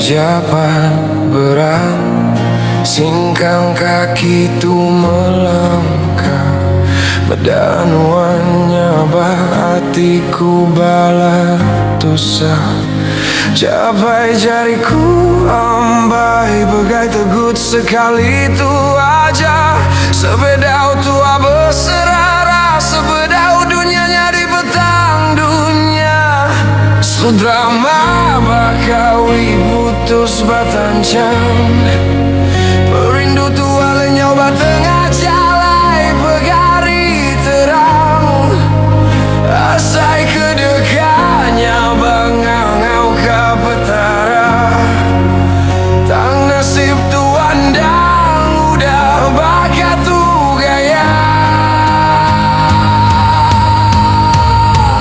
japan berang, singkang kaki tu melangkah, medanuannya bah hatiku bala tusah. Capai jariku ambai bagai tegut sekali tu aja. Sebedau tua berserara, sebedau dunianya di petang dunia. Sudrama bakawi putus batancang, perindu tua lenyau batengah jalai pegari terang. Asai kedekanya bangangau ke petara, tang nasib tuan dang udah bakat tu gaya.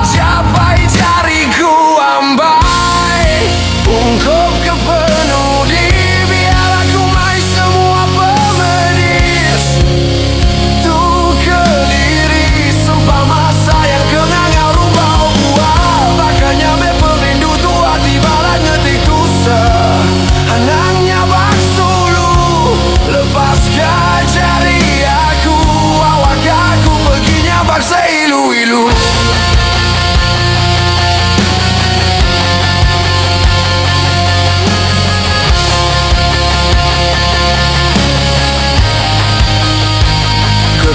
Capai jariku ambai, ungkup ke penuh di biar aku mai semua pemedis. Tu ke diri sempah masa yang kengangau rubah buah. Makanya me perindu tu hati balat ngetik tusa. Anangnya bak sulu lepas jari aku, awak aku perginya bak seilu-ilu.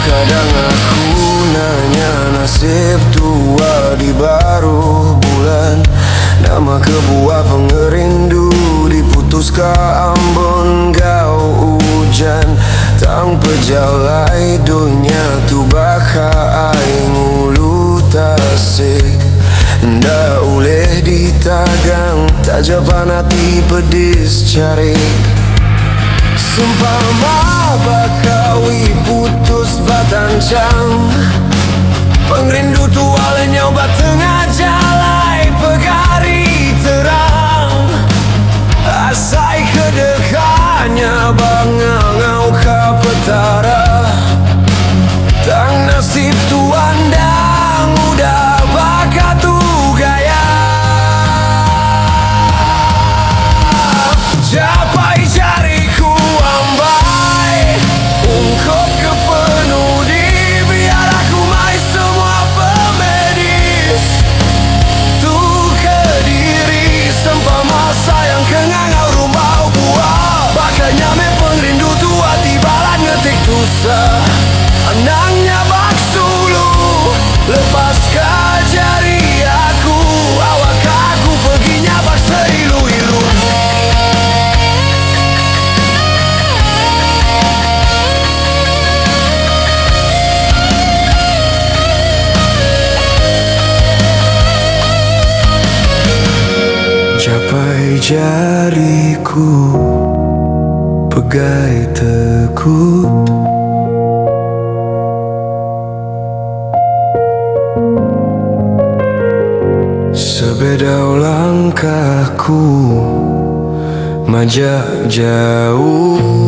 Kadang aku nanya nasib tua di baru bulan. Nama kebuah pengerindu diputus ke Ambon gau hujan. Tang pejalai dunia tu baka aing ulu tasik. Nda uleh ditagang, tak jaban hati pedis cari. Seumpama bakawi putus batancang, pengrindu tua lenyau batengah jalai pegari terang. Asai kedekanya bangangau ke petara, tang nasib tuan dang udah bakat tu gaya. Capai jariku ambai, ungkup ke penuh di biar aku mai semua pemedis. Tu ke diri sempah masa yang kengangau rumbau buah. Makanya me pengrindu tu hati balat ngetik tusa. Anangnya bak sulu lepas kajari aku, awak aku perginya bak seilu-ilu. Capai jariku pegai tekut, sebedau langkahku majak jauh.